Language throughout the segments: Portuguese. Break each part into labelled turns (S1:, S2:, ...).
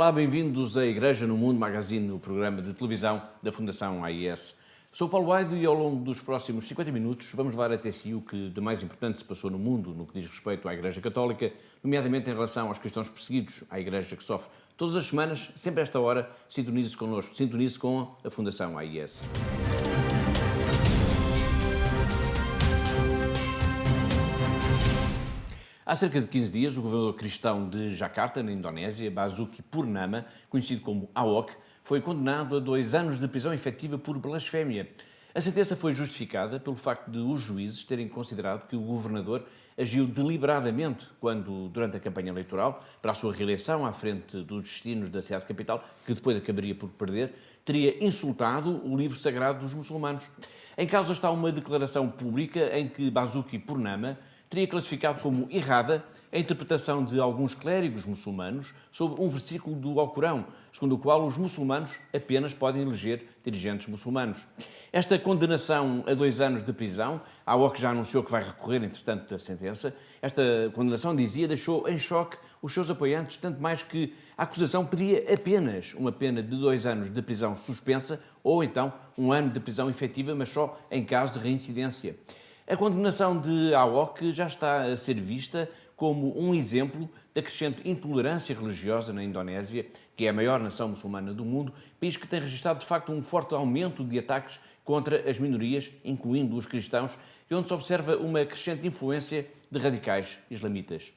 S1: Olá, bem-vindos à Igreja no Mundo Magazine, o programa de televisão da Fundação AIS. Sou Paulo Aido e ao longo dos próximos 50 minutos vamos levar até si o que de mais importante se passou no mundo no que diz respeito à Igreja Católica, nomeadamente em relação aos cristãos perseguidos, à Igreja que sofre. Todas as semanas, sempre a esta hora, sintonize-se connosco, sintonize com a Fundação AIS. Há cerca de 15 dias, o governador cristão de Jakarta, na Indonésia, Basuki Purnama, conhecido como Ahok, foi condenado a 2 anos de prisão efetiva por blasfémia. A sentença foi justificada pelo facto de os juízes terem considerado que o governador agiu deliberadamente quando, durante a campanha eleitoral, para a sua reeleição à frente dos destinos da cidade capital, que depois acabaria por perder, teria insultado o livro sagrado dos muçulmanos. Em causa está uma declaração pública em que Basuki Purnama teria classificado como errada a interpretação de alguns clérigos muçulmanos sobre um versículo do Alcorão, segundo o qual os muçulmanos apenas podem eleger dirigentes muçulmanos. Esta condenação a 2 anos de prisão, a Ahok já anunciou que vai recorrer, entretanto, da sentença. Esta condenação, dizia, deixou em choque os seus apoiantes, tanto mais que a acusação pedia apenas uma pena de 2 anos de prisão suspensa ou então 1 ano de prisão efetiva, mas só em caso de reincidência. A condenação de Ahok já está a ser vista como um exemplo da crescente intolerância religiosa na Indonésia, que é a maior nação muçulmana do mundo, país que tem registrado de facto um forte aumento de ataques contra as minorias, incluindo os cristãos, e onde se observa uma crescente influência de radicais islamitas.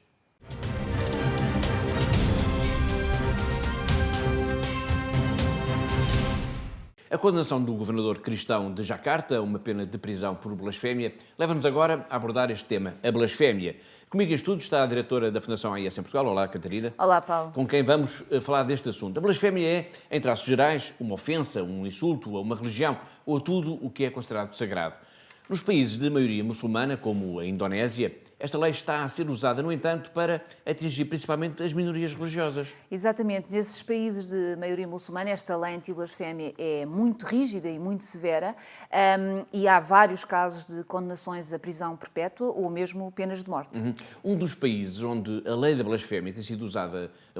S1: A condenação do governador cristão de Jakarta, uma pena de prisão por blasfémia, leva-nos agora a abordar este tema, a blasfémia. Comigo em estudo está a diretora da Fundação AIS em Portugal. Olá, Catarina.
S2: Olá, Paulo.
S1: Com quem vamos falar deste assunto. A blasfémia é, em traços gerais, uma ofensa, um insulto a uma religião ou a tudo o que é considerado sagrado. Nos países de maioria muçulmana, como a Indonésia, esta lei está a ser usada, no entanto, para atingir principalmente as minorias religiosas.
S2: Exatamente. Nesses países de maioria muçulmana, esta lei anti-blasfémia é muito rígida e muito severa e há vários casos de condenações à prisão perpétua ou mesmo penas de morte.
S1: Um dos países onde a lei da blasfémia tem sido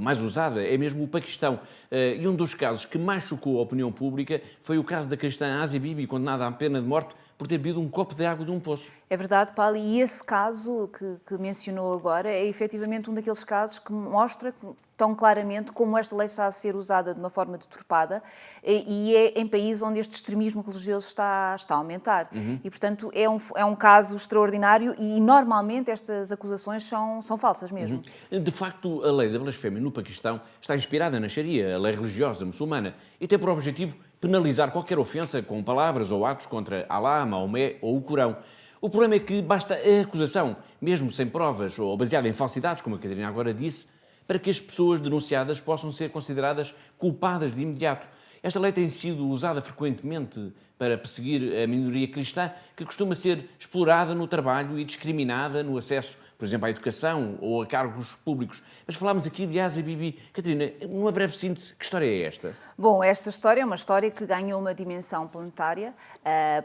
S1: mais usada é mesmo o Paquistão. E um dos casos que mais chocou a opinião pública foi o caso da cristã Asia Bibi, condenada à pena de morte por ter bebido um copo de água de um poço.
S2: É verdade, Paulo, e esse caso que mencionou agora é efetivamente um daqueles casos que mostra tão claramente como esta lei está a ser usada de uma forma deturpada e é em países onde este extremismo religioso está a aumentar. E, portanto, é um caso extraordinário e, normalmente, estas acusações são falsas mesmo.
S1: De facto, a lei da blasfémia no Paquistão está inspirada na Sharia, a lei religiosa muçulmana, e tem por objetivo penalizar qualquer ofensa com palavras ou atos contra Alá, Maomé ou o Corão. O problema é que basta a acusação, mesmo sem provas ou baseada em falsidades, como a Catarina agora disse, para que as pessoas denunciadas possam ser consideradas culpadas de imediato. Esta lei tem sido usada frequentemente para perseguir a minoria cristã, que costuma ser explorada no trabalho e discriminada no acesso, por exemplo, à educação ou a cargos públicos. Mas falámos aqui de Asia Bibi. Catarina, numa breve síntese, que história é esta?
S2: Bom, esta história é uma história que ganhou uma dimensão planetária,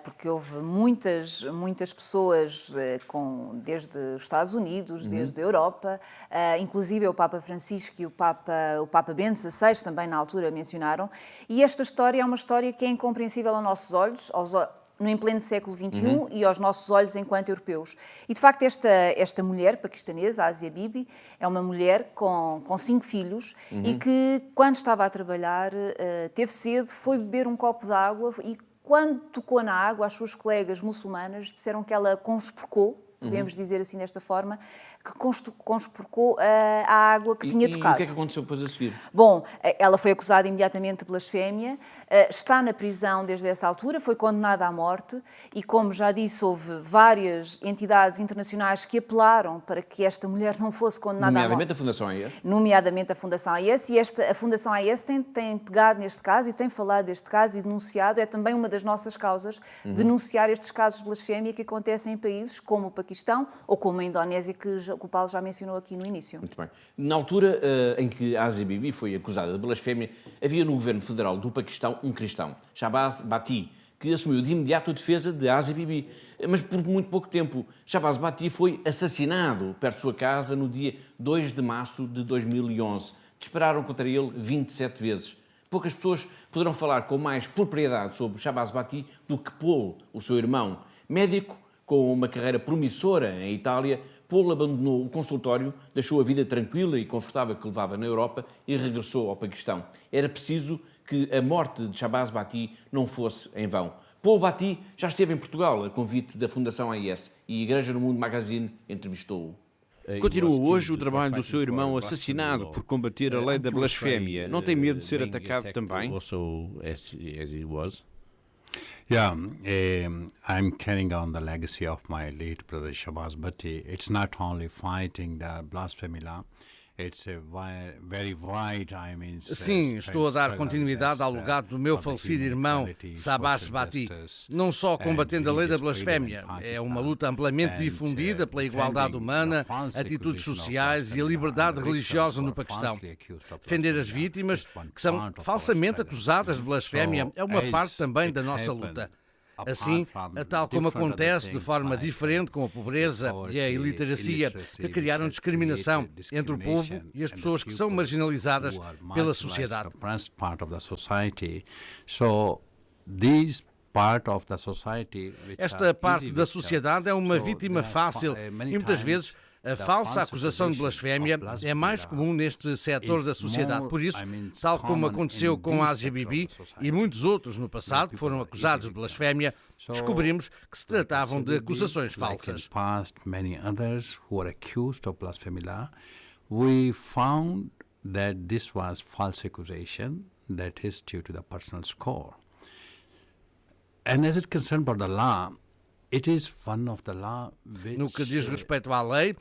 S2: porque houve muitas pessoas, desde os Estados Unidos, desde a Europa, inclusive o Papa Francisco e o Papa Bento XVI também na altura mencionaram, e esta história é uma história que é incompreensível aos nossos olhos, em pleno século XXI e aos nossos olhos enquanto europeus. E, de facto, esta mulher paquistanesa, Asia Bibi, é uma mulher com 5 filhos e que, quando estava a trabalhar, teve sede, foi beber um copo de água e, quando tocou na água, as suas colegas muçulmanas disseram que ela conspurcou, podemos dizer assim desta forma, que conspurcou a água que tinha tocado.
S1: E o que é que aconteceu depois a seguir?
S2: Bom, ela foi acusada imediatamente de blasfémia, está na prisão desde essa altura, foi condenada à morte e, como já disse, houve várias entidades internacionais que apelaram para que esta mulher não fosse condenada à morte.
S1: Nomeadamente a Fundação AIS?
S2: Nomeadamente a Fundação AIS, e a Fundação AIS tem pegado neste caso e tem falado deste caso e denunciado, é também uma das nossas causas, denunciar estes casos de blasfémia que acontecem em países como o Paquistão ou como a Indonésia, que o Paulo já mencionou aqui no início.
S1: Muito bem. Na altura em que a Asia Bibi foi acusada de blasfémia, havia no governo federal do Paquistão um cristão, Shahbaz Bhatti, que assumiu de imediato a defesa de Asia Bibi. Mas por muito pouco tempo, Shahbaz Bhatti foi assassinado perto de sua casa no dia 2 de março de 2011. dispararam contra ele 27 vezes. Poucas pessoas poderão falar com mais propriedade sobre Shahbaz Bhatti do que Paul, o seu irmão. Médico com uma carreira promissora em Itália, Paul abandonou o consultório, deixou a vida tranquila e confortável que levava na Europa e regressou ao Paquistão. Era preciso que a morte de Shahbaz Bhatti não fosse em vão. Paul Bhatti já esteve em Portugal a convite da Fundação AIS e a Igreja no Mundo Magazine entrevistou-o.
S3: Continua hoje o trabalho do seu irmão assassinado por combater a lei da blasfémia. Não tem medo de ser atacado também?
S4: Yeah, I'm carrying on the legacy of my late brother Shahbaz Bhatti. It's not only fighting the blasphemy law, it's a very wide,
S5: Sim, estou a dar continuidade ao legado do meu falecido irmão Shahbaz Bhatti, não só combatendo a lei da blasfémia. É uma luta amplamente difundida pela igualdade humana, atitudes sociais e a liberdade religiosa no Paquistão. Defender as vítimas que são falsamente acusadas de blasfémia é uma parte também da nossa luta. Assim, tal como acontece de forma diferente com a pobreza e a iliteracia, que criaram discriminação entre o povo e as pessoas que são marginalizadas pela sociedade. Esta parte da sociedade é uma vítima fácil e muitas vezes a falsa acusação de blasfémia é mais comum neste setor da sociedade. Por isso, tal como aconteceu com Asia Bibi e muitos outros no passado que foram acusados de blasfémia, descobrimos que se tratavam de acusações falsas.
S4: We found that this was false accusation that is due to the personal score. And as it concerned about the law,
S5: no que diz respeito à lei,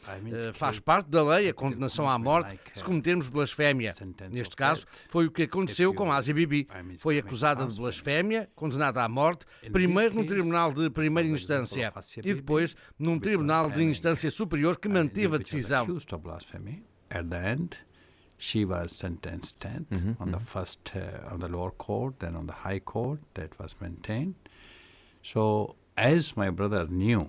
S5: faz parte da lei a condenação à morte se cometermos blasfémia. Neste caso, foi o que aconteceu com Asia Bibi. Foi acusada de blasfémia, condenada à morte, primeiro num tribunal de primeira instância e depois num tribunal de instância superior que manteve a decisão.
S4: She was sentenced 10th on the first, on the lower court, then on the high court, that was maintained. So, as my brother knew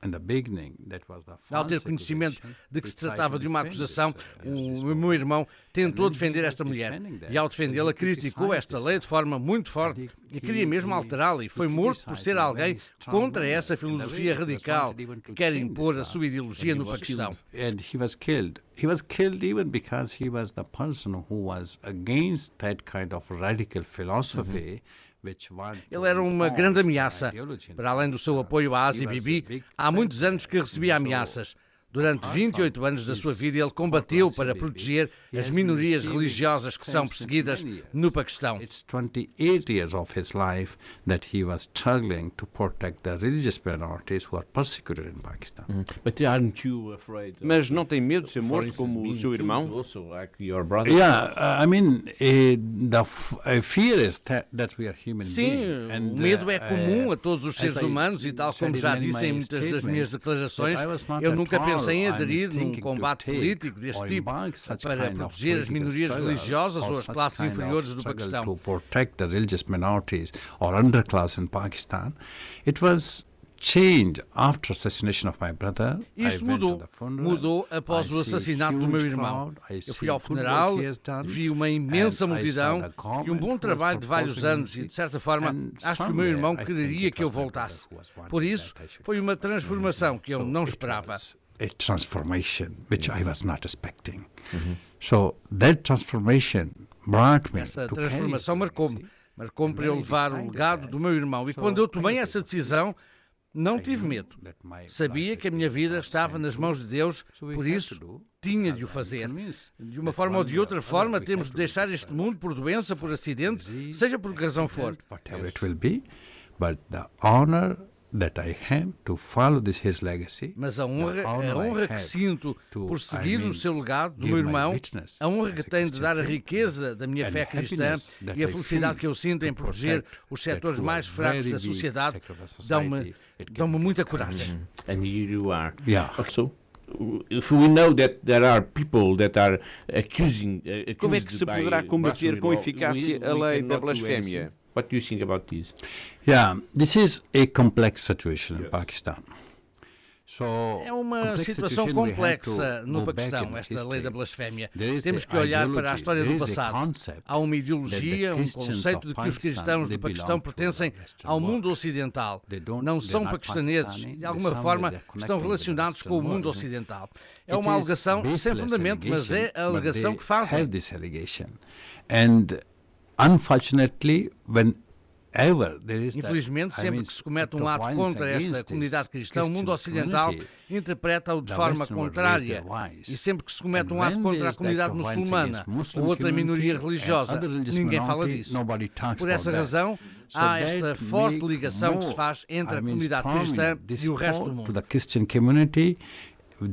S4: in the beginning, that was the false
S5: Ao ter conhecimento de que se tratava de uma acusação, o meu irmão tentou defender esta mulher e, ao defendê-la, criticou esta lei de forma muito forte e queria mesmo alterá-la e foi morto por ser alguém contra essa filosofia radical que quer impor a sua ideologia no Paquistão.
S4: And he was killed. He was killed even because he was the person who was against that kind of radical philosophy.
S5: Ele era uma grande ameaça. Para além do seu apoio à Asia Bibi, há muitos anos que recebia ameaças. Durante 28 anos da sua vida, ele combateu para proteger as minorias religiosas que são perseguidas no Paquistão.
S4: It's 28 years of his life that he was struggling to protect the religious minorities who are persecuted in Pakistan.
S3: Mas não tem medo de ser morto como o seu irmão?
S4: Yeah, I mean, the fear is that we are human beings.
S5: Sim, o medo é comum a todos os seres humanos e, tal como já disse em muitas das minhas declarações, eu nunca pensei em aderir num combate político deste tipo para proteger as minorias religiosas ou as classes inferiores do Paquistão.
S4: To protect the religious minorities or underclass in Pakistan, it was changed after assassination of my brother.
S5: Isto mudou após o assassinato do meu irmão. Eu fui ao funeral, vi uma imensa multidão e um bom trabalho de vários anos e, de certa forma, acho que o meu irmão quereria que eu voltasse. Por isso, foi uma transformação que eu não esperava.
S4: A transformation which I was not expecting. So that transformation brought me
S5: Essa transformação marcou-me para eu levar o legado do meu irmão. E quando eu tomei essa decisão, não tive medo. Sabia que a minha vida estava nas mãos de Deus, por isso tinha de o fazer. De uma forma ou de outra forma, temos de deixar este mundo por doença, por acidente, seja por que razão for.
S4: Whatever it will be, but the honor that I have to follow his legacy.
S5: Mas a honra que sinto por seguir o seu legado do meu irmão, a honra que tenho de dar a riqueza da minha fé cristã e a felicidade que eu sinto em proteger os setores mais fracos da sociedade, dão-me muita coragem.
S3: And here you are.
S4: Yeah.
S3: So, if we know that there are people that are accusing
S1: Como é que se poderá combater com eficácia a lei da blasfémia?
S3: What do you think about this?
S4: Yeah, this is a complex situation in Pakistan.
S5: É uma situação complexa no Paquistão, esta lei da blasfémia. Temos que olhar para a história do passado. Há uma ideologia, um conceito de que os cristãos do Paquistão pertencem ao mundo ocidental. Não são paquistaneses e, de alguma forma, estão relacionados com o mundo ocidental. É uma alegação sem fundamento, mas é a alegação que fazem. Infelizmente, sempre que se comete um ato contra esta comunidade cristã, o mundo ocidental interpreta-o de forma contrária. E sempre que se comete um ato contra a comunidade muçulmana ou outra minoria religiosa, ninguém fala disso. Por essa razão, há esta forte ligação que se faz entre a comunidade cristã e o resto do mundo.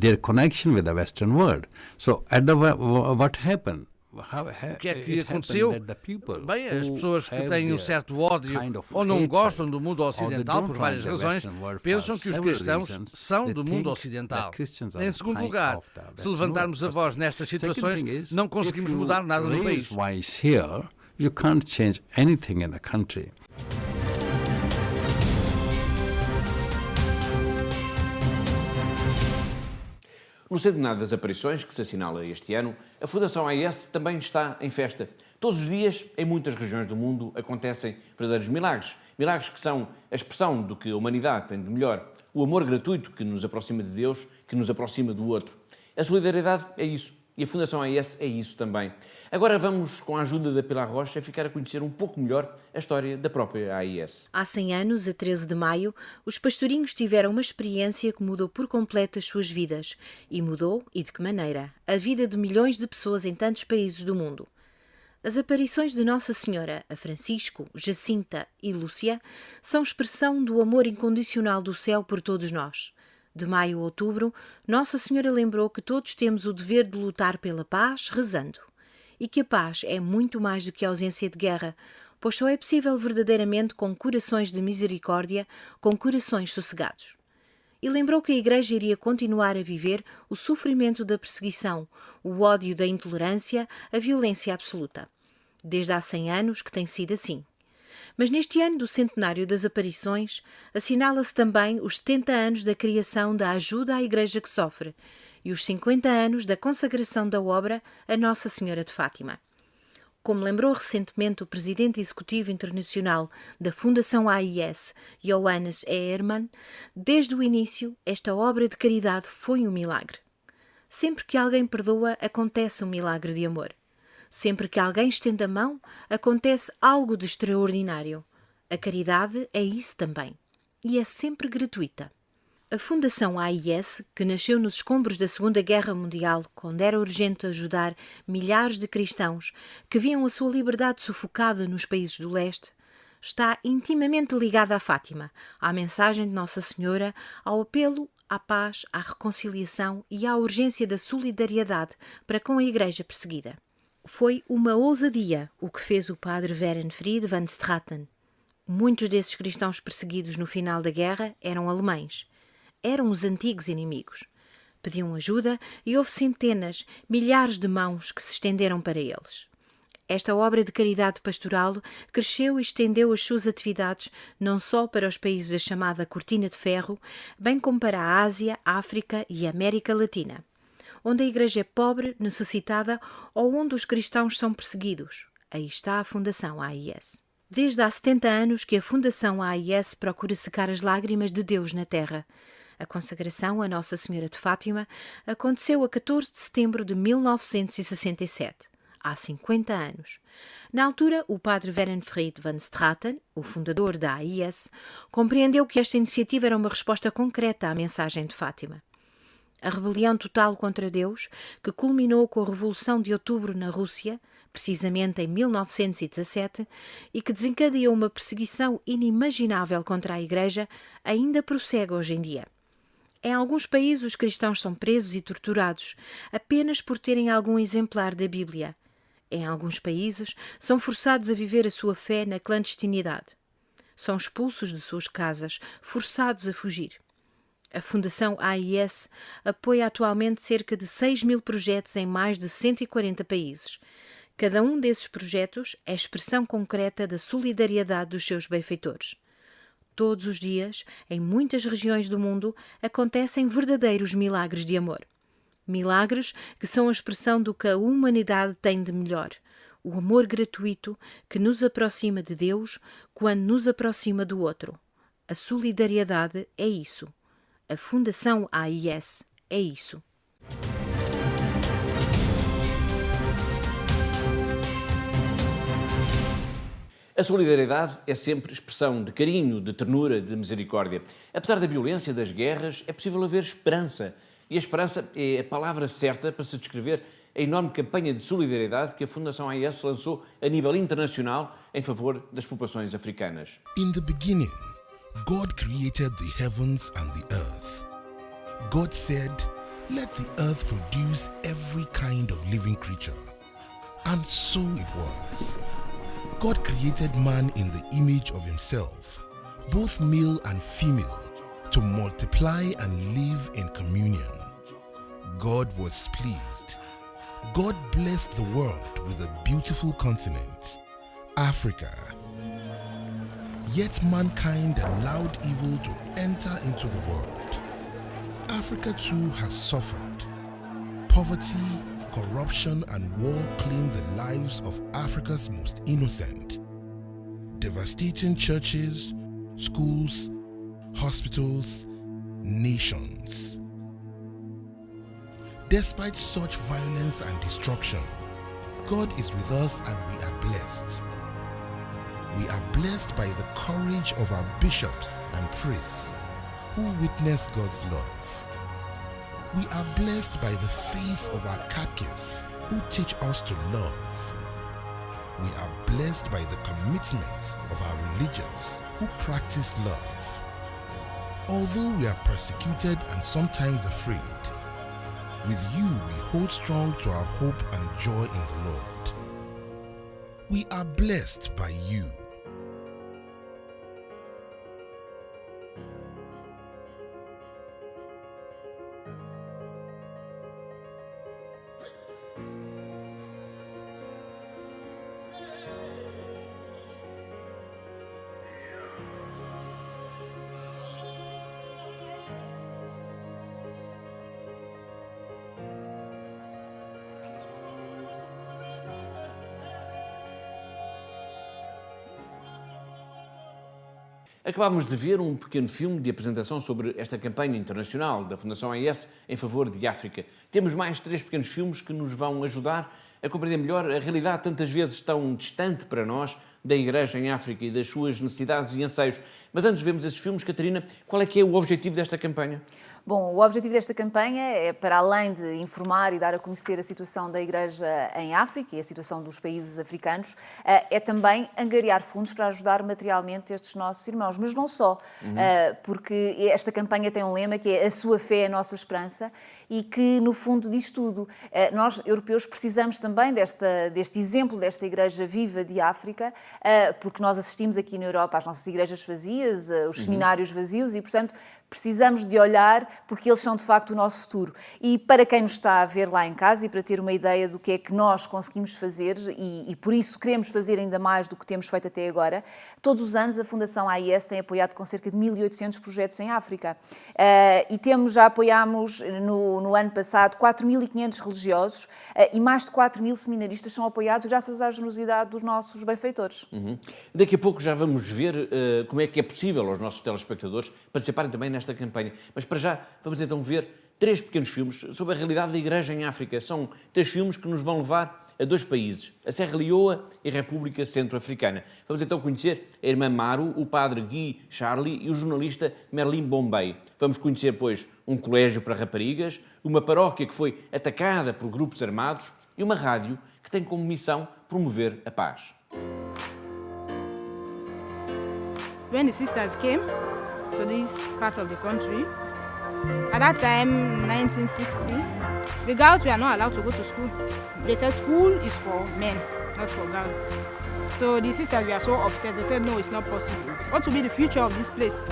S4: Their connection with the Western world. So, what happened?
S5: O que é que aconteceu? Bem, as pessoas que têm um certo ódio ou não gostam do mundo ocidental por várias razões, pensam que os cristãos são do mundo ocidental. Em segundo lugar, se levantarmos a voz nestas situações, não conseguimos mudar nada no país.
S4: You can't change anything in a country.
S1: No centenário das aparições que se assinala este ano, a Fundação AIS também está em festa. Todos os dias, em muitas regiões do mundo, acontecem verdadeiros milagres. Milagres que são a expressão do que a humanidade tem de melhor. O amor gratuito que nos aproxima de Deus, que nos aproxima do outro. A solidariedade é isso. E a Fundação AIS é isso também. Agora vamos, com a ajuda da Pilar Rocha, ficar a conhecer um pouco melhor a história da própria AIS.
S6: Há 100 anos, a 13 de maio, os pastorinhos tiveram uma experiência que mudou por completo as suas vidas. E mudou, e de que maneira, a vida de milhões de pessoas em tantos países do mundo. As aparições de Nossa Senhora a Francisco, Jacinta e Lúcia são expressão do amor incondicional do céu por todos nós. De maio a outubro, Nossa Senhora lembrou que todos temos o dever de lutar pela paz rezando. E que a paz é muito mais do que a ausência de guerra, pois só é possível verdadeiramente com corações de misericórdia, com corações sossegados. E lembrou que a Igreja iria continuar a viver o sofrimento da perseguição, o ódio da intolerância, a violência absoluta. Desde há 100 anos que tem sido assim. Mas neste ano do centenário das aparições, assinala-se também os 70 anos da criação da Ajuda à Igreja que Sofre e os 50 anos da consagração da obra a Nossa Senhora de Fátima. Como lembrou recentemente o presidente executivo internacional da Fundação AIS, Johannes Ehrman, desde o início, esta obra de caridade foi um milagre. Sempre que alguém perdoa, acontece um milagre de amor. Sempre que alguém estende a mão, acontece algo de extraordinário. A caridade é isso também. E é sempre gratuita. A Fundação AIS, que nasceu nos escombros da Segunda Guerra Mundial, quando era urgente ajudar milhares de cristãos que viam a sua liberdade sufocada nos países do leste, está intimamente ligada a Fátima, à mensagem de Nossa Senhora, ao apelo à paz, à reconciliação e à urgência da solidariedade para com a Igreja perseguida. Foi uma ousadia o que fez o padre Werenfried van Straten. Muitos desses cristãos perseguidos no final da guerra eram alemães. Eram os antigos inimigos. Pediam ajuda e houve centenas, milhares de mãos que se estenderam para eles. Esta obra de caridade pastoral cresceu e estendeu as suas atividades não só para os países da chamada Cortina de Ferro, bem como para a Ásia, África e América Latina, onde a Igreja é pobre, necessitada ou onde os cristãos são perseguidos. Aí está a Fundação AIS. Desde há 70 anos que a Fundação AIS procura secar as lágrimas de Deus na Terra. A consagração a Nossa Senhora de Fátima aconteceu a 14 de setembro de 1967, há 50 anos. Na altura, o padre Werenfried van Straten, o fundador da AIS, compreendeu que esta iniciativa era uma resposta concreta à mensagem de Fátima. A rebelião total contra Deus, que culminou com a Revolução de Outubro na Rússia, precisamente em 1917, e que desencadeou uma perseguição inimaginável contra a Igreja, ainda prossegue hoje em dia. Em alguns países, os cristãos são presos e torturados apenas por terem algum exemplar da Bíblia. Em alguns países, são forçados a viver a sua fé na clandestinidade. São expulsos de suas casas, forçados a fugir. A Fundação AIS apoia atualmente cerca de 6.000 projetos em mais de 140 países. Cada um desses projetos é expressão concreta da solidariedade dos seus benfeitores. Todos os dias, em muitas regiões do mundo, acontecem verdadeiros milagres de amor. Milagres que são a expressão do que a humanidade tem de melhor. O amor gratuito que nos aproxima de Deus quando nos aproxima do outro. A solidariedade é isso. A Fundação AIS é isso.
S1: A solidariedade é sempre expressão de carinho, de ternura, de misericórdia. Apesar da violência, das guerras, é possível haver esperança. E a esperança é a palavra certa para se descrever a enorme campanha de solidariedade que a Fundação AIS lançou a nível internacional em favor das populações africanas.
S7: In the beginning, God created the heavens and the earth. God said, "Let the earth produce every kind of living creature." And so it was. God created man in the image of himself, both male and female, to multiply and live in communion. God was pleased. God blessed the world with a beautiful continent, Africa. Yet mankind allowed evil to enter into the world. Africa too has suffered. Poverty, corruption and war claim the lives of Africa's most innocent, devastating churches, schools, hospitals, nations. Despite such violence and destruction, God is with us and we are blessed. We are blessed by the courage of our bishops and priests who witness God's love. We are blessed by the faith of our catechists who teach us to love. We are blessed by the commitment of our religious who practice love. Although we are persecuted and sometimes afraid, with you we hold strong to our hope and joy in the Lord. We are blessed by you.
S1: Acabámos de ver um pequeno filme de apresentação sobre esta campanha internacional da Fundação AIS em favor de África. Temos mais 3 pequenos filmes que nos vão ajudar a compreender melhor a realidade tantas vezes tão distante para nós da Igreja em África e das suas necessidades e anseios. Mas antes de vermos esses filmes, Catarina, qual é que é o objetivo desta campanha?
S2: Bom, o objetivo desta campanha é, para além de informar e dar a conhecer a situação da Igreja em África e a situação dos países africanos, é também angariar fundos para ajudar materialmente estes nossos irmãos. Mas não só, porque esta campanha tem um lema que é a sua fé é a nossa esperança e que, no fundo, diz tudo. Nós, europeus, precisamos também deste exemplo desta Igreja viva de África, porque nós assistimos aqui na Europa às nossas igrejas vazias, os seminários vazios e, portanto, precisamos de olhar porque eles são de facto o nosso futuro. E para quem nos está a ver lá em casa e para ter uma ideia do que é que nós conseguimos fazer e por isso queremos fazer ainda mais do que temos feito até agora, todos os anos a Fundação AIS tem apoiado com cerca de 1.800 projetos em África. E já apoiámos no ano passado 4.500 religiosos e mais de 4.000 seminaristas são apoiados graças à generosidade dos nossos benfeitores.
S1: Daqui a pouco já vamos ver como é que é possível aos nossos telespectadores participarem também nesta campanha. Mas para já vamos então ver 3 pequenos filmes sobre a realidade da Igreja em África. São 3 filmes que nos vão levar a 2 países, a Serra Leoa e a República Centro-Africana. Vamos então conhecer a irmã Maru, o padre Guy Charlie e o jornalista Merlin Bombay. Vamos conhecer, pois, um colégio para raparigas, uma paróquia que foi atacada por grupos armados e uma rádio que tem como missão promover a paz.
S8: When the sisters came to this part of the country, at that time, 1960, the girls were not allowed to go to school. They said school is for men, not for girls. So the sisters were so upset. They said, no, it's not possible. What will be the future of this place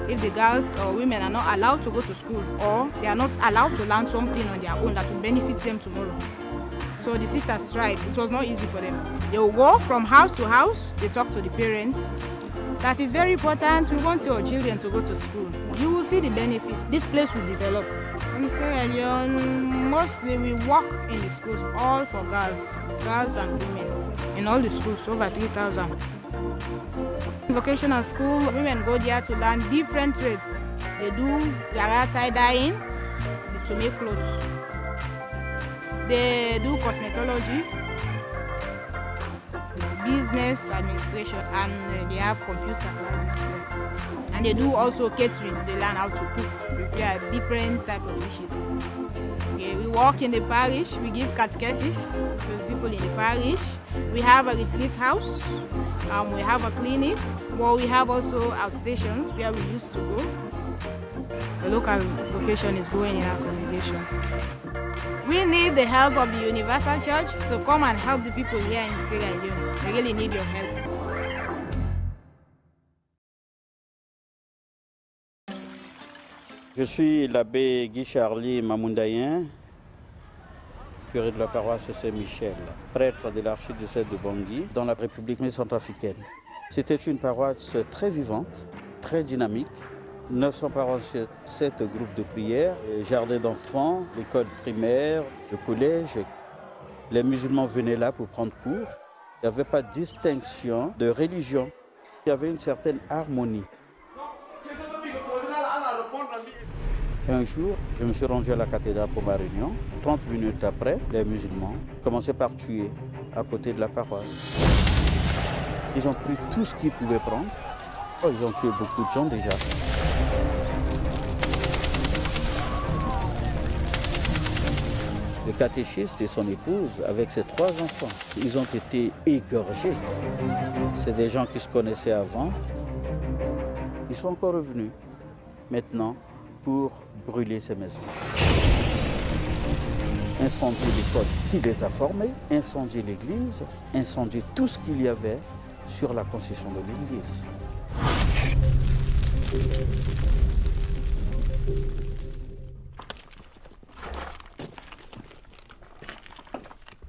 S8: if the girls or women are not allowed to go to school or they are not allowed to learn something on their own that will benefit them tomorrow? So the sisters tried. It was not easy for them. They will go from house to house. They talk to the parents. That is very important. We want your children to go to school. You will see the benefit. This place will develop. In Sierra Leone, mostly we work in the schools, all for girls and women. In all the schools, over 3,000. Vocational school, women go there to learn different trades. They do gara tie-dyeing to make clothes. They do cosmetology, business administration, and they have computer classes there. And they do also catering. They learn how to cook, prepare different type of dishes. Okay, we work in the parish. We give catechesis to people in the parish. We have a retreat house. We have a clinic. Well, we have also outstations where we used to go. The local vocation is going in our congregation. We need the help of the Universal Church to come and help the people here in Sierra Leone. We really need your help.
S9: Je suis l'abbé Guy Charlie Mamoundayen, curé de la paroisse Saint-Michel, prêtre de l'archidiocèse de Bangui dans la République centrafricaine. C'était une paroisse très vivante, très dynamique. 947 groupes de prière, jardin d'enfants, l'école primaire, le collège. Les musulmans venaient là pour prendre cours. Il n'y avait pas de distinction de religion. Il y avait une certaine harmonie. Un jour, je me suis rendu à la cathédrale pour ma réunion. 30 minutes après, les musulmans commençaient par tuer à côté de la paroisse. Ils ont pris tout ce qu'ils pouvaient prendre. Oh, ils ont tué beaucoup de gens déjà. Le catéchiste et son épouse, avec ses 3 enfants, ils ont été égorgés. C'est des gens qui se connaissaient avant. Ils sont encore revenus maintenant pour brûler ces maisons. Incendier l'école qui les a formés, incendier l'église, incendier tout ce qu'il y avait sur la construction de l'église.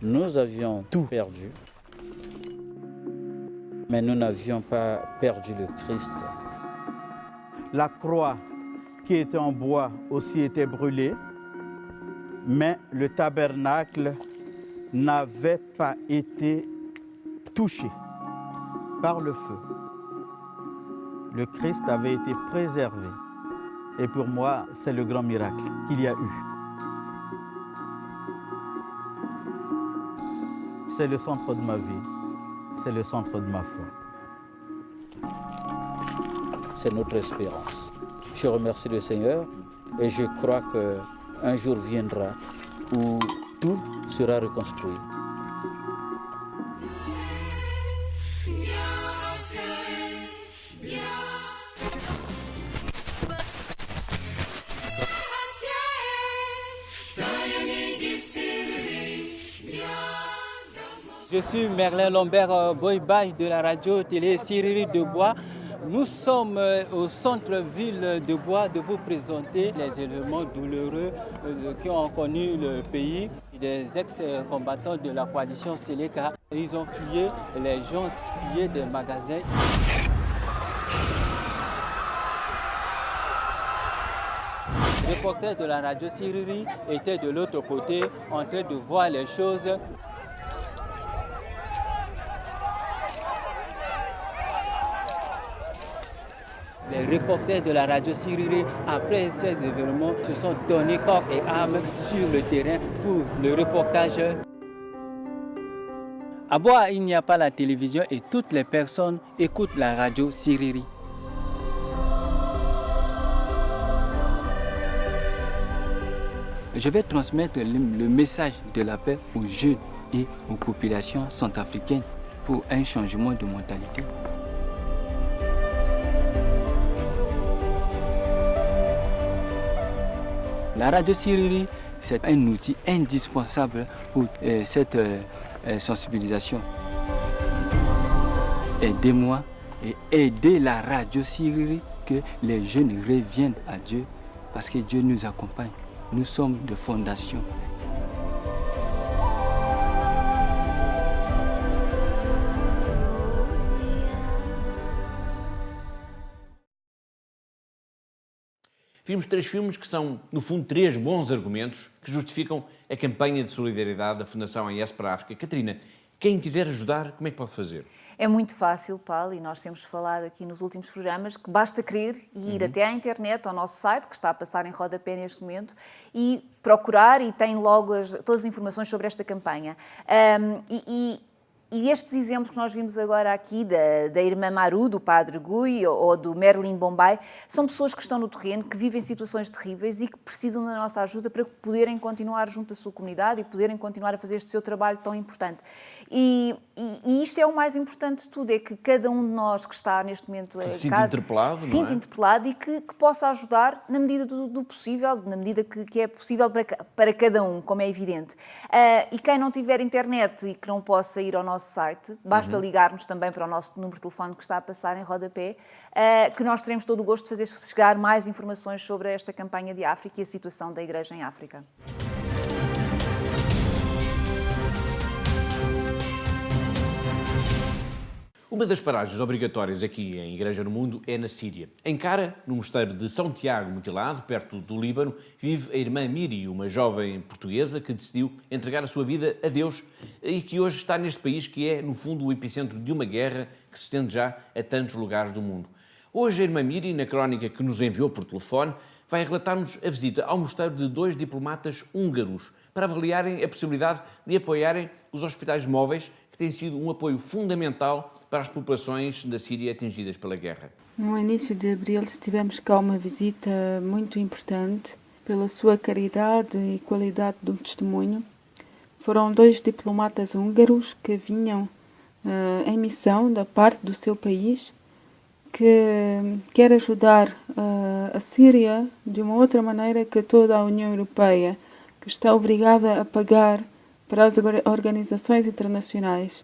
S9: Nous avions tout perdu, mais nous n'avions pas perdu le Christ. La croix qui était en bois aussi était brûlée, mais le tabernacle n'avait pas été touché par le feu. Le Christ avait été préservé. Et pour moi, c'est le grand miracle qu'il y a eu. C'est le centre de ma vie, c'est le centre de ma foi. C'est notre espérance. Je remercie le Seigneur et je crois qu'un jour viendra où tout sera reconstruit.
S10: Je suis Merlin Lambert Boy-Bay de la radio-télé Siriri de Bois. Nous sommes au centre-ville de Bois de vous présenter les éléments douloureux qui ont connu le pays. Des ex-combattants de la coalition Séléka, ils ont tué les gens, pillé des magasins. Les reporters de la radio Siriri étaient de l'autre côté en train de voir les choses. Les reporters de la radio Siriri, après ces événements, se sont donnés corps et âme sur le terrain pour le reportage. À Bois, il n'y a pas la télévision et toutes les personnes écoutent la radio Siriri. Je vais transmettre le message de la paix aux jeunes et aux populations centrafricaines pour un changement de mentalité. La radio Siriri, c'est un outil indispensable pour cette sensibilisation. Aidez-moi et aidez la radio Siriri que les jeunes reviennent à Dieu parce que Dieu nous accompagne. Nous sommes de fondation.
S1: Vimos 3 filmes que são, no fundo, 3 bons argumentos que justificam a campanha de solidariedade da Fundação AES para a África. Catarina, quem quiser ajudar, como é que pode fazer?
S2: É muito fácil, Paulo, e nós temos falado aqui nos últimos programas que basta querer e ir até à internet, ao nosso site, que está a passar em rodapé neste momento, e procurar e tem logo todas as informações sobre esta campanha. E estes exemplos que nós vimos agora aqui, da irmã Maru, do padre Gui ou do Merlin Bombay, são pessoas que estão no terreno, que vivem situações terríveis e que precisam da nossa ajuda para poderem continuar junto à sua comunidade e poderem continuar a fazer este seu trabalho tão importante. E isto é o mais importante de tudo, é que cada um de nós que está neste momento
S1: se sinta interpelado,
S2: se sinta interpelado e que possa ajudar na medida do possível, na medida que é possível para cada um, como é evidente. E quem não tiver internet e que não possa ir ao nosso site, basta ligar-nos também para o nosso número de telefone que está a passar em rodapé, que nós teremos todo o gosto de fazer chegar mais informações sobre esta campanha de África e a situação da Igreja em África.
S1: Uma das paragens obrigatórias aqui em Igreja no Mundo é na Síria. Em Cara, no mosteiro de São Tiago Mutilado, perto do Líbano, vive a irmã Miri, uma jovem portuguesa que decidiu entregar a sua vida a Deus e que hoje está neste país que é, no fundo, o epicentro de uma guerra que se estende já a tantos lugares do mundo. Hoje a irmã Miri, na crónica que nos enviou por telefone, vai relatar-nos a visita ao mosteiro de 2 diplomatas húngaros para avaliarem a possibilidade de apoiarem os hospitais móveis, que têm sido um apoio fundamental para as populações da Síria atingidas pela guerra.
S11: No início de abril tivemos cá uma visita muito importante pela sua caridade e qualidade do testemunho. Foram 2 diplomatas húngaros que vinham em missão da parte do seu país, que quer ajudar a Síria de uma outra maneira que toda a União Europeia, que está obrigada a pagar para as organizações internacionais.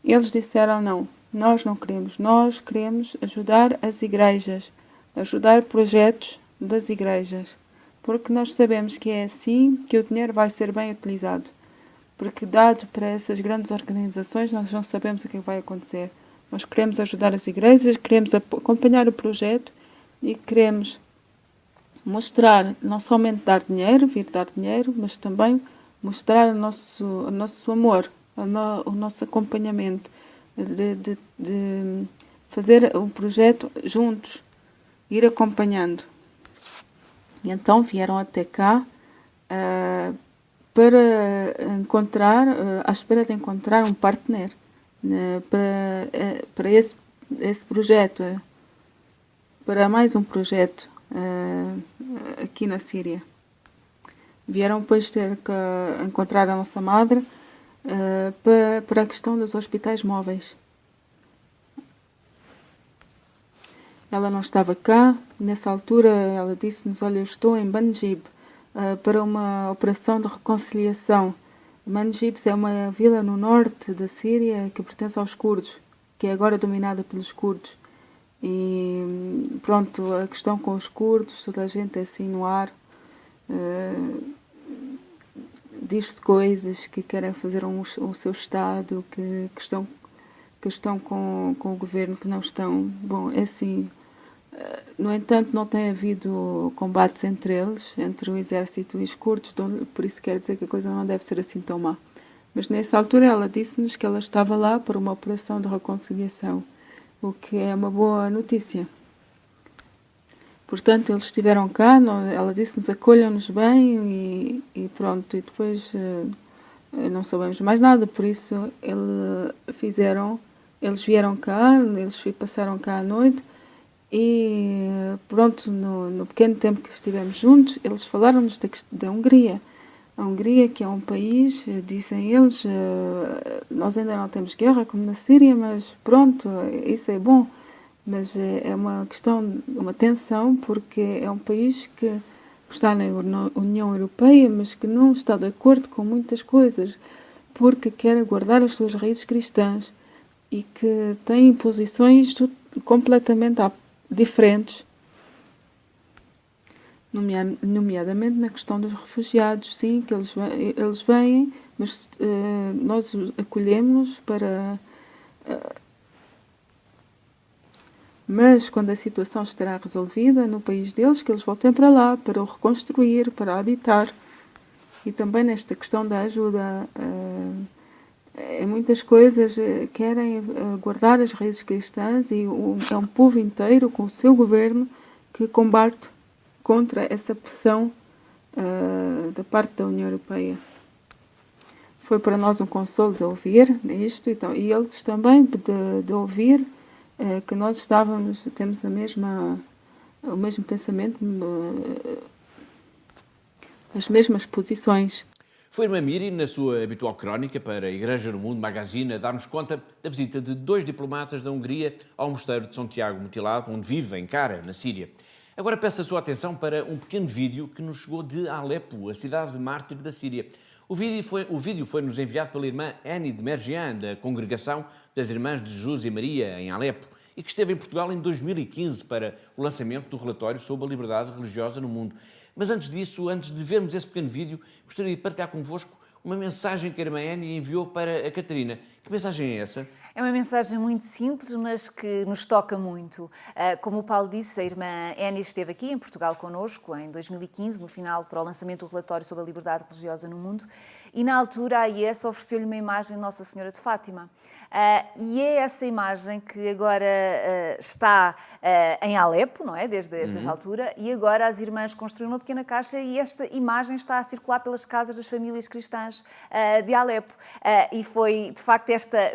S11: Eles disseram não, nós não queremos, nós queremos ajudar as igrejas, ajudar projetos das igrejas, porque nós sabemos que é assim que o dinheiro vai ser bem utilizado, porque dado para essas grandes organizações nós não sabemos o que vai acontecer. Nós queremos ajudar as igrejas, queremos acompanhar o projeto e queremos mostrar, não somente dar dinheiro, vir dar dinheiro, mas também mostrar o nosso amor, o nosso acompanhamento, de fazer um projeto juntos, ir acompanhando. E então vieram até cá para encontrar, à espera de encontrar um partner para esse projeto, para mais um projeto aqui na Síria. Vieram depois ter que encontrar a nossa madre para a questão dos hospitais móveis. Ela não estava cá, nessa altura ela disse-nos, olha, eu estou em Manjib para uma operação de reconciliação. Manjib é uma vila no norte da Síria que pertence aos curdos, que é agora dominada pelos curdos. E pronto, a questão com os curdos, toda a gente é assim no ar, diz-se coisas que querem fazer o seu Estado, que estão com o governo, que não estão. Bom, é assim. No entanto, não tem havido combates entre eles, entre o exército e os curdos, por isso quer dizer que a coisa não deve ser assim tão má. Mas nessa altura ela disse-nos que ela estava lá para uma operação de reconciliação, o que é uma boa notícia. Portanto, eles estiveram cá, ela disse-nos acolham-nos bem e pronto, e depois não sabemos mais nada, por isso eles vieram cá, eles passaram cá à noite e pronto, no pequeno tempo que estivemos juntos, eles falaram-nos da Hungria. A Hungria, que é um país, dizem eles, nós ainda não temos guerra como na Síria, mas pronto, isso é bom. Mas é uma questão, uma tensão, porque é um país que está na União Europeia, mas que não está de acordo com muitas coisas, porque quer guardar as suas raízes cristãs e que tem posições completamente diferentes, nomeadamente na questão dos refugiados. Sim, que eles vêm, mas nós acolhemos para... mas quando a situação estará resolvida no país deles, que eles voltem para lá, para o reconstruir, para habitar. E também nesta questão da ajuda, em muitas coisas querem guardar as raízes cristãs e é um povo inteiro, com o seu governo, que combate contra essa pressão da parte da União Europeia. Foi para nós um consolo de ouvir isto e eles também de ouvir que nós temos o mesmo pensamento, as mesmas posições.
S1: Foi irmã Miri, na sua habitual crónica para a Igreja no Mundo Magazine, a dar-nos conta da visita de 2 diplomatas da Hungria ao mosteiro de São Tiago Mutilado, onde vive, em Cara, na Síria. Agora peço a sua atenção para um pequeno vídeo que nos chegou de Alepo, a cidade mártir da Síria. O vídeo foi-nos enviado pela irmã Annie de Mergian, da Congregação das Irmãs de Jesus e Maria, em Alepo, e que esteve em Portugal em 2015 para o lançamento do relatório sobre a liberdade religiosa no mundo. Mas antes disso, antes de vermos esse pequeno vídeo, gostaria de partilhar convosco uma mensagem que a irmã Annie enviou para a Catarina. Que mensagem é essa?
S2: É uma mensagem muito simples, mas que nos toca muito. Como o Paulo disse, a irmã Annie esteve aqui em Portugal connosco em 2015, no final, para o lançamento do relatório sobre a liberdade religiosa no mundo, e na altura a IES ofereceu-lhe uma imagem de Nossa Senhora de Fátima. E é essa imagem que agora está em Alepo, não é? Desde essa altura, e agora as irmãs construíram uma pequena caixa e esta imagem está a circular pelas casas das famílias cristãs de Alepo. E foi, de facto,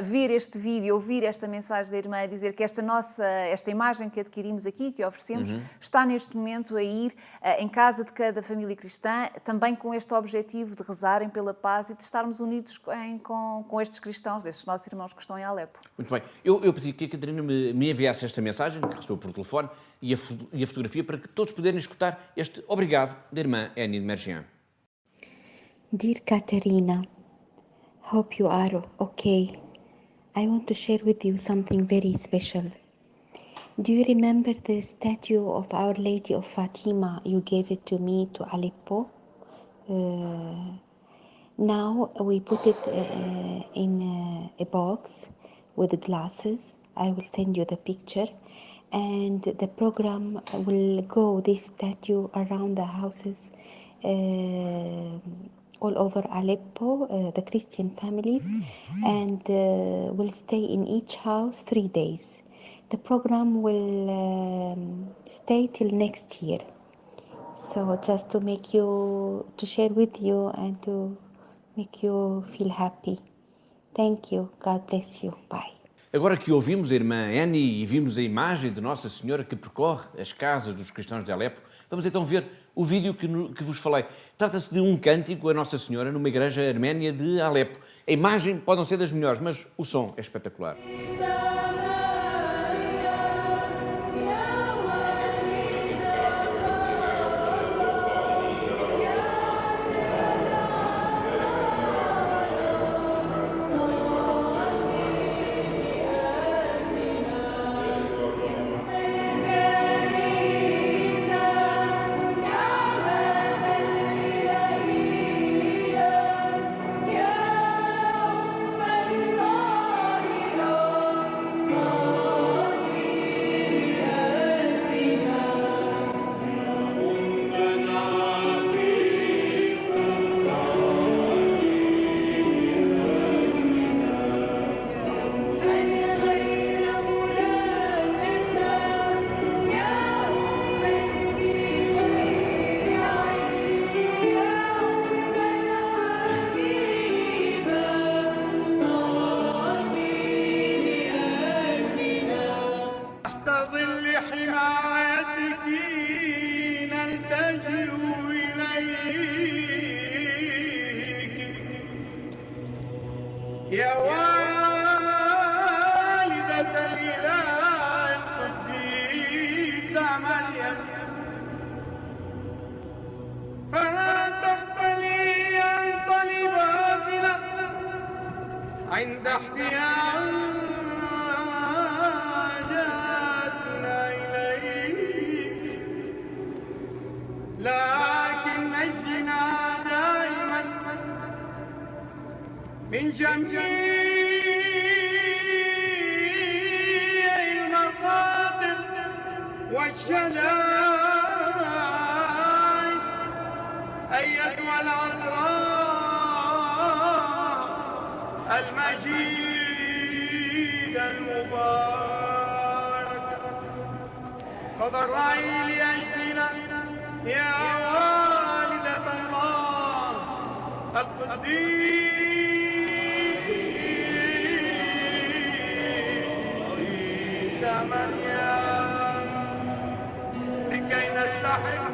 S2: ver este vídeo, ouvir esta mensagem da irmã, dizer que esta imagem que adquirimos aqui, que oferecemos, está neste momento a ir em casa de cada família cristã, também com este objetivo de rezarem pela paz e de estarmos unidos com estes cristãos, destes nossos irmãos que estão em Alepo.
S1: Muito bem. Eu pedi que a Catarina me enviasse esta mensagem, que recebeu por telefone, e a fotografia, para que todos puderem escutar este obrigado da irmã Annie de Mergian.
S12: Dear Katerina, hope you are okay. I want to share with you something very special. Do you remember the statue of Our Lady of Fatima? You gave it to me to Aleppo. Now we put it in a box with glasses. I will send you the picture. And the program will go this statue around the houses all over Aleppo, the Christian families, and will stay in each house 3 days. The program will stay till next year. So just to share with you and to make you feel happy. Thank you. God bless you. Bye.
S1: Agora que ouvimos a irmã Annie e vimos a imagem de Nossa Senhora que percorre as casas dos cristãos de Alepo, vamos então ver o vídeo que vos falei. Trata-se de um cântico a Nossa Senhora numa igreja arménia de Alepo. A imagem pode não ser das melhores, mas o som é espetacular.
S13: أيتها العذراء المجيدة المباركة تضرعي لأجلنا يا والدة الله القديس مريم لكي نستحق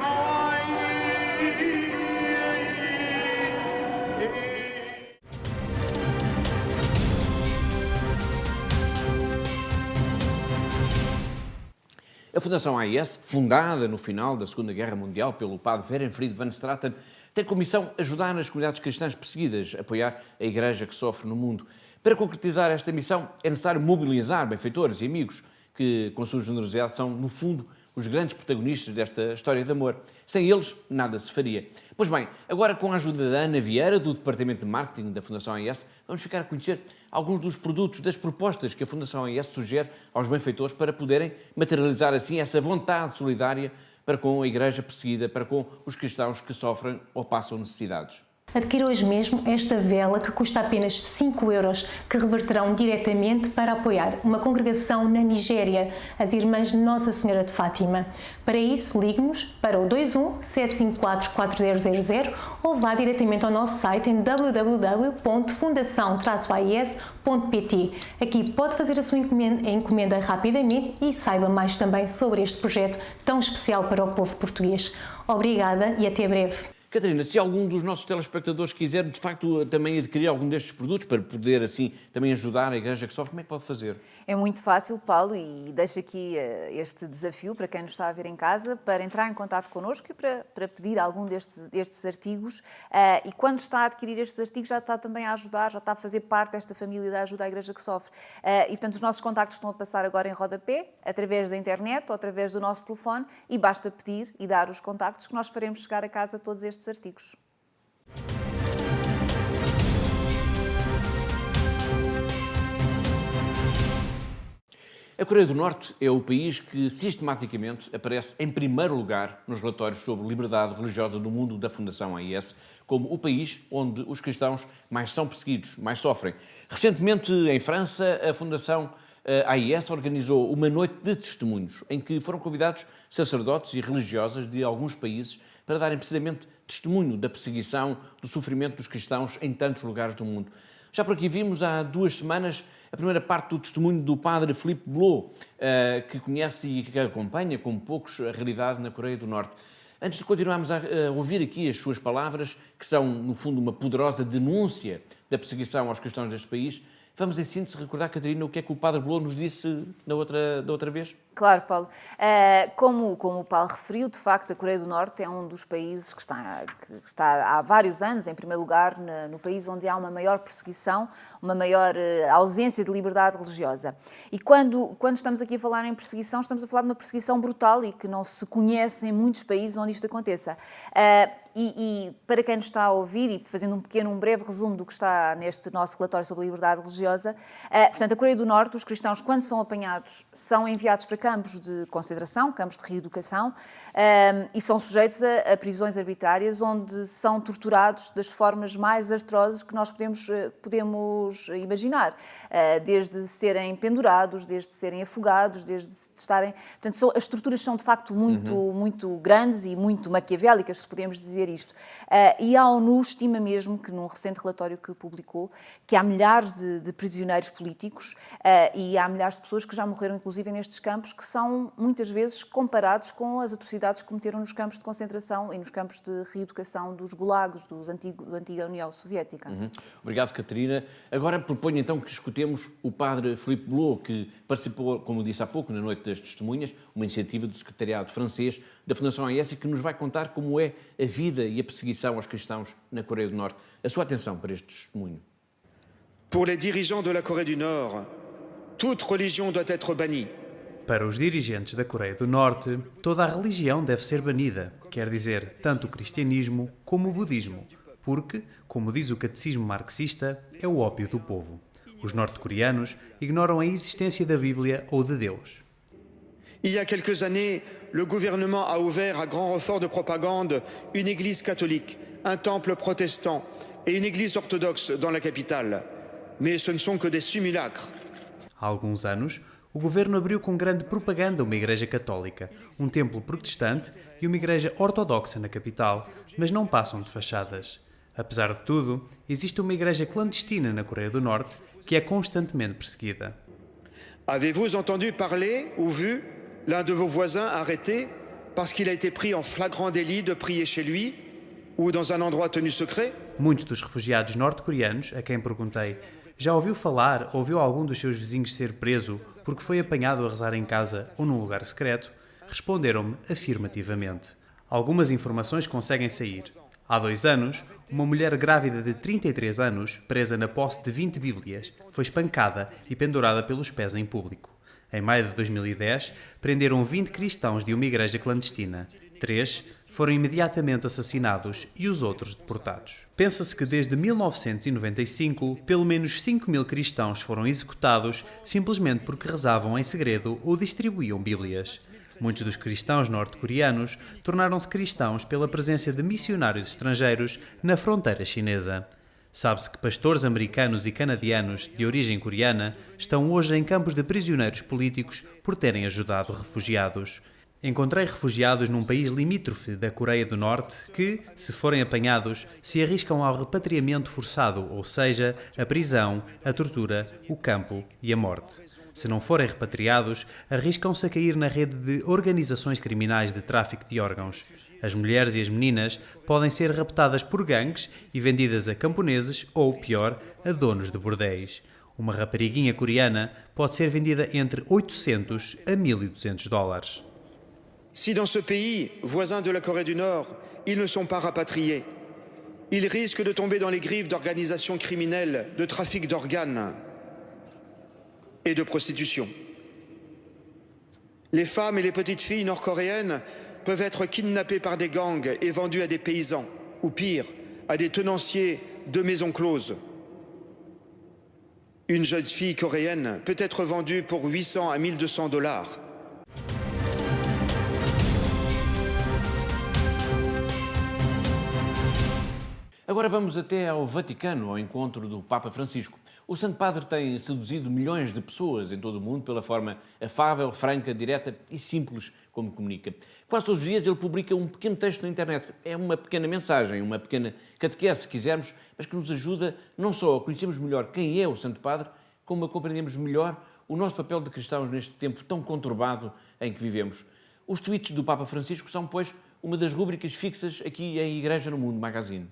S1: A Fundação AIS, fundada no final da Segunda Guerra Mundial pelo padre Werenfried van Straten, tem como missão ajudar as comunidades cristãs perseguidas, apoiar a Igreja que sofre no mundo. Para concretizar esta missão, é necessário mobilizar benfeitores e amigos que, com sua generosidade, são, no fundo, os grandes protagonistas desta história de amor. Sem eles, nada se faria. Pois bem, agora com a ajuda da Ana Vieira, do Departamento de Marketing da Fundação AIS, vamos ficar a conhecer alguns dos produtos, das propostas que a Fundação AIS sugere aos benfeitores para poderem materializar assim essa vontade solidária para com a Igreja perseguida, para com os cristãos que sofrem ou passam necessidades.
S14: Adquira hoje mesmo esta vela que custa apenas 5€, que reverterão diretamente para apoiar uma congregação na Nigéria, as Irmãs de Nossa Senhora de Fátima. Para isso, ligue-nos para o 21 754 4000 ou vá diretamente ao nosso site em www.fundação-ais.pt. Aqui pode fazer a sua encomenda rapidamente e saiba mais também sobre este projeto tão especial para o povo português. Obrigada e até breve.
S1: Catarina, se algum dos nossos telespectadores quiser, de facto, também adquirir algum destes produtos para poder, assim, também ajudar a Igreja que sofre, como é que pode fazer?
S2: É muito fácil, Paulo, e deixo aqui este desafio para quem nos está a ver em casa, para entrar em contato connosco e para pedir algum destes artigos. E quando está a adquirir estes artigos, já está também a ajudar, já está a fazer parte desta família da ajuda à Igreja que sofre. E, portanto, os nossos contactos estão a passar agora em rodapé, através da internet ou através do nosso telefone, e basta pedir e dar os contactos que nós faremos chegar a casa todos estes artigos.
S1: A Coreia do Norte é o país que sistematicamente aparece em primeiro lugar nos relatórios sobre liberdade religiosa do mundo da Fundação AIS, como o país onde os cristãos mais são perseguidos, mais sofrem. Recentemente, em França, a Fundação AIS organizou uma noite de testemunhos, em que foram convidados sacerdotes e religiosas de alguns países para darem precisamente testemunho da perseguição, do sofrimento dos cristãos em tantos lugares do mundo. Já por aqui vimos há 2 semanas a primeira parte do testemunho do padre Philippe Blot, que conhece e que acompanha, como poucos, a realidade na Coreia do Norte. Antes de continuarmos a ouvir aqui as suas palavras, que são, no fundo, uma poderosa denúncia da perseguição aos cristãos deste país, vamos, em síntese, recordar, Catarina, o que é que o padre Blot nos disse da outra vez?
S2: Claro, Paulo. Como o Paulo referiu, de facto, a Coreia do Norte é um dos países que está há vários anos, em primeiro lugar, no país onde há uma maior perseguição, uma maior ausência de liberdade religiosa. E quando estamos aqui a falar em perseguição, estamos a falar de uma perseguição brutal e que não se conhece em muitos países onde isto aconteça. E para quem nos está a ouvir, e fazendo um breve resumo do que está neste nosso relatório sobre a liberdade religiosa, portanto, a Coreia do Norte, os cristãos, quando são apanhados, são enviados para campos de concentração, campos de reeducação, e são sujeitos a prisões arbitrárias, onde são torturados das formas mais atrozes que nós podemos imaginar, desde serem pendurados, desde serem afogados, desde estarem... Portanto, as torturas são, de facto, muito grandes e muito maquiavélicas, se podemos dizer isto. E a ONU estima mesmo que, num recente relatório que publicou, que há milhares de prisioneiros políticos e há milhares de pessoas que já morreram, inclusive, nestes campos, que são, muitas vezes, comparados com as atrocidades que cometeram nos campos de concentração e nos campos de reeducação dos gulags, da antiga União Soviética.
S1: Obrigado, Catarina. Agora proponho, então, que escutemos o padre Philippe Blot, que participou, como disse há pouco, na Noite das Testemunhas, uma iniciativa do Secretariado Francês da Fundação AIS, que nos vai contar como é a vida e a perseguição aos cristãos na Coreia do Norte. A sua atenção para este testemunho.
S15: Pour les dirigeants de la Corée du Nord, toute religion doit être bannie.
S16: Para os dirigentes da Coreia do Norte, toda a religião deve ser banida, quer dizer, tanto o cristianismo como o budismo, porque, como diz o catecismo marxista, é o ópio do povo. Os norte-coreanos ignoram a existência da Bíblia ou de Deus.
S15: Il y a quelques années, le gouvernement a ouvert à grand renfort de propagande une église catholique, un temple protestant et une église orthodoxe dans la capitale. Mais ce ne sont que des simulacres.
S16: Há alguns anos, o governo abriu com grande propaganda uma igreja católica, um templo protestante e uma igreja ortodoxa na capital, mas não passam de fachadas. Apesar de tudo, existe uma igreja clandestina na Coreia do Norte que é constantemente perseguida.
S15: Avez-vous entendu parler ou vu l'un de vos voisins arrêté parce qu'il a été pris en flagrant délit de prier chez lui ou dans un endroit tenu secret?
S16: Muitos dos refugiados norte-coreanos, a quem perguntei, já ouviu falar ou viu algum dos seus vizinhos ser preso porque foi apanhado a rezar em casa ou num lugar secreto, responderam-me afirmativamente. Algumas informações conseguem sair. Há 2 anos, uma mulher grávida de 33 anos, presa na posse de 20 bíblias, foi espancada e pendurada pelos pés em público. Em maio de 2010, prenderam 20 cristãos de uma igreja clandestina. 3 foram imediatamente assassinados e os outros deportados. Pensa-se que desde 1995, pelo menos 5.000 cristãos foram executados simplesmente porque rezavam em segredo ou distribuíam bíblias. Muitos dos cristãos norte-coreanos tornaram-se cristãos pela presença de missionários estrangeiros na fronteira chinesa. Sabe-se que pastores americanos e canadianos de origem coreana estão hoje em campos de prisioneiros políticos por terem ajudado refugiados. Encontrei refugiados num país limítrofe da Coreia do Norte que, se forem apanhados, se arriscam ao repatriamento forçado, ou seja, a prisão, a tortura, o campo e a morte. Se não forem repatriados, arriscam-se a cair na rede de organizações criminais de tráfico de órgãos. As mulheres e as meninas podem ser raptadas por gangues e vendidas a camponeses ou, pior, a donos de bordéis. Uma rapariguinha coreana pode ser vendida entre 800 a 1.200 dólares.
S15: Si dans ce pays, voisin de la Corée du Nord, ils ne sont pas rapatriés, ils risquent de tomber dans les griffes d'organisations criminelles, de trafic d'organes et de prostitution. Les femmes et les petites filles nord-coréennes peuvent être kidnappées par des gangs et vendues à des paysans, ou pire, à des tenanciers de maisons closes. Une jeune fille coréenne peut être vendue pour 800 à 1.200 dollars.
S1: Agora vamos até ao Vaticano, ao encontro do Papa Francisco. O Santo Padre tem seduzido milhões de pessoas em todo o mundo pela forma afável, franca, direta e simples como comunica. Quase todos os dias ele publica um pequeno texto na internet. É uma pequena mensagem, uma pequena catequese, se quisermos, mas que nos ajuda não só a conhecermos melhor quem é o Santo Padre, como a compreendermos melhor o nosso papel de cristãos neste tempo tão conturbado em que vivemos. Os tweets do Papa Francisco são, pois, uma das rúbricas fixas aqui em Igreja no Mundo Magazine.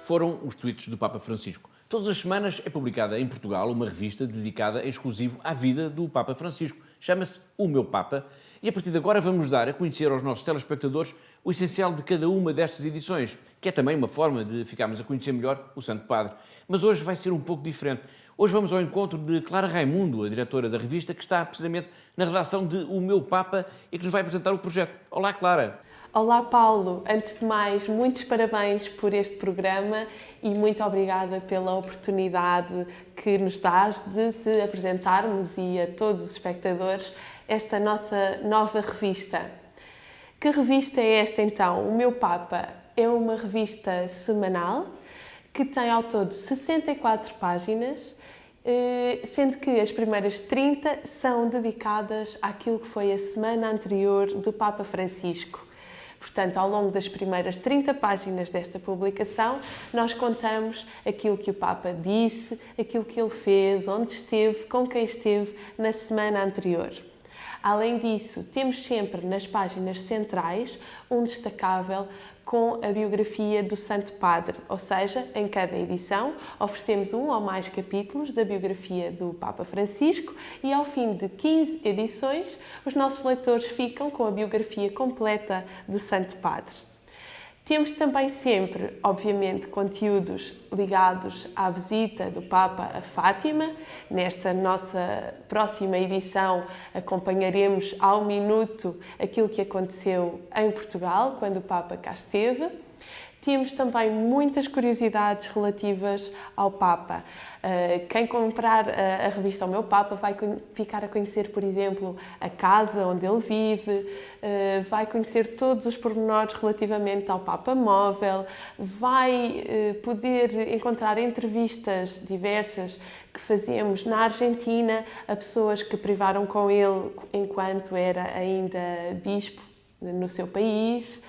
S1: Foram os tweets do Papa Francisco. Todas as semanas é publicada em Portugal uma revista dedicada em exclusivo à vida do Papa Francisco. Chama-se O Meu Papa e a partir de agora vamos dar a conhecer aos nossos telespectadores o essencial de cada uma destas edições, que é também uma forma de ficarmos a conhecer melhor o Santo Padre. Mas hoje vai ser um pouco diferente. Hoje vamos ao encontro de Clara Raimundo, a diretora da revista, que está precisamente na redação de O Meu Papa e que nos vai apresentar o projeto. Olá, Clara!
S17: Olá, Paulo. Antes de mais, muitos parabéns por este programa e muito obrigada pela oportunidade que nos dás de te apresentarmos e a todos os espectadores esta nossa nova revista. Que revista é esta, então? O Meu Papa é uma revista semanal que tem ao todo 64 páginas, sendo que as primeiras 30 são dedicadas àquilo que foi a semana anterior do Papa Francisco. Portanto, ao longo das primeiras 30 páginas desta publicação, nós contamos aquilo que o Papa disse, aquilo que ele fez, onde esteve, com quem esteve na semana anterior. Além disso, temos sempre nas páginas centrais um destacável com a biografia do Santo Padre, ou seja, em cada edição oferecemos um ou mais capítulos da biografia do Papa Francisco e ao fim de 15 edições os nossos leitores ficam com a biografia completa do Santo Padre. Temos também sempre, obviamente, conteúdos ligados à visita do Papa a Fátima. Nesta nossa próxima edição acompanharemos ao minuto aquilo que aconteceu em Portugal, quando o Papa cá esteve. Temos também muitas curiosidades relativas ao Papa. Quem comprar a revista O Meu Papa vai ficar a conhecer, por exemplo, a casa onde ele vive, vai conhecer todos os pormenores relativamente ao Papa Móvel, vai poder encontrar entrevistas diversas que fazemos na Argentina a pessoas que privaram com ele enquanto era ainda bispo no seu país.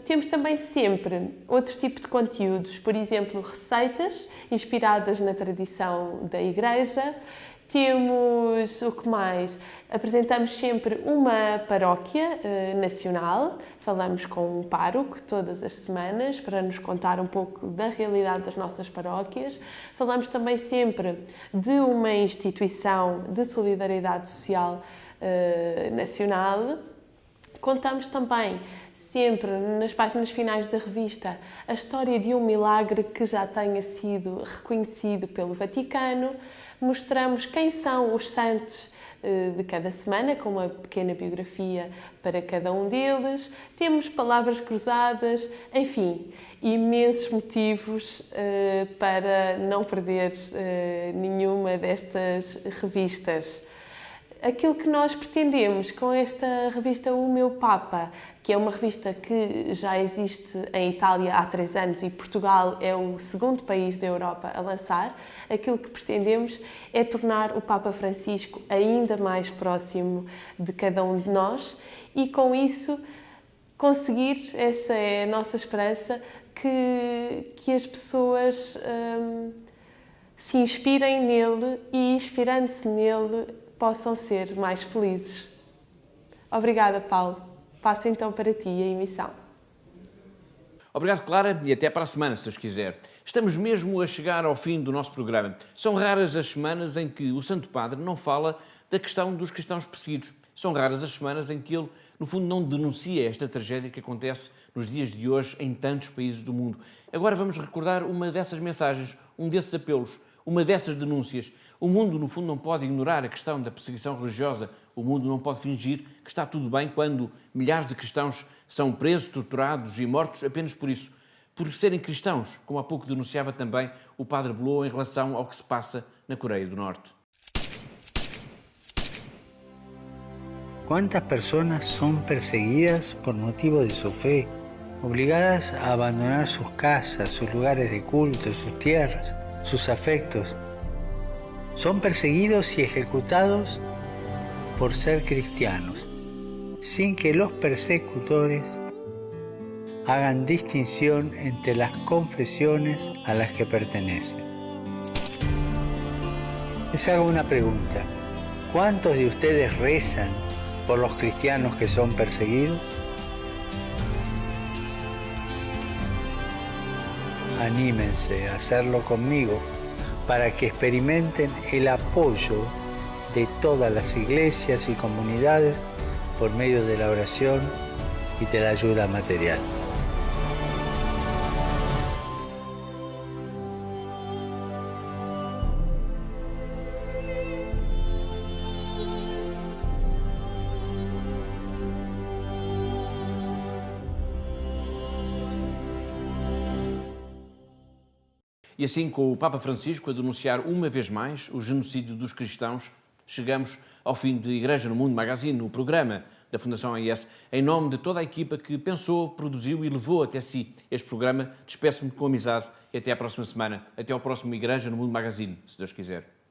S17: Temos também sempre outro tipo de conteúdos, por exemplo, receitas inspiradas na tradição da Igreja. Temos o que mais? Apresentamos sempre uma paróquia nacional, falamos com um pároco todas as semanas para nos contar um pouco da realidade das nossas paróquias. Falamos também sempre de uma instituição de solidariedade social nacional. Contamos também, sempre nas páginas finais da revista, a história de um milagre que já tenha sido reconhecido pelo Vaticano. Mostramos quem são os santos de cada semana, com uma pequena biografia para cada um deles. Temos palavras cruzadas, enfim, imensos motivos para não perder nenhuma destas revistas. Aquilo que nós pretendemos com esta revista O Meu Papa, que é uma revista que já existe em Itália há 3 anos e Portugal é o segundo país da Europa a lançar, aquilo que pretendemos é tornar o Papa Francisco ainda mais próximo de cada um de nós e, com isso, conseguir, essa é a nossa esperança, que as pessoas se inspirem nele e, inspirando-se nele, possam ser mais felizes. Obrigada, Paulo. Passo então para ti a emissão.
S1: Obrigado, Clara, e até para a semana, se Deus quiser. Estamos mesmo a chegar ao fim do nosso programa. São raras as semanas em que o Santo Padre não fala da questão dos cristãos perseguidos. São raras as semanas em que ele, no fundo, não denuncia esta tragédia que acontece nos dias de hoje em tantos países do mundo. Agora vamos recordar uma dessas mensagens, um desses apelos, uma dessas denúncias. O mundo, no fundo, não pode ignorar a questão da perseguição religiosa. O mundo não pode fingir que está tudo bem quando milhares de cristãos são presos, torturados e mortos apenas por isso. Por serem cristãos, como há pouco denunciava também o padre Blow em relação ao que se passa na Coreia do Norte.
S18: ¿Cuántas personas son perseguidas por motivo de su fe, obligadas a abandonar sus casas, sus lugares de culto, sus tierras, sus afectos? Son perseguidos y ejecutados por ser cristianos, sin que los persecutores hagan distinción entre las confesiones a las que pertenecen. Les hago una pregunta. ¿Cuántos de ustedes rezan por los cristianos que son perseguidos? Anímense a hacerlo conmigo para que experimenten el apoyo de todas las iglesias y comunidades por medio de la oración y de la ayuda material.
S1: E assim, com o Papa Francisco a denunciar uma vez mais o genocídio dos cristãos, chegamos ao fim de Igreja no Mundo Magazine, o programa da Fundação AIS. Em nome de toda a equipa que pensou, produziu e levou até si este programa, despeço-me com amizade e até à próxima semana. Até ao próximo Igreja no Mundo Magazine, se Deus quiser.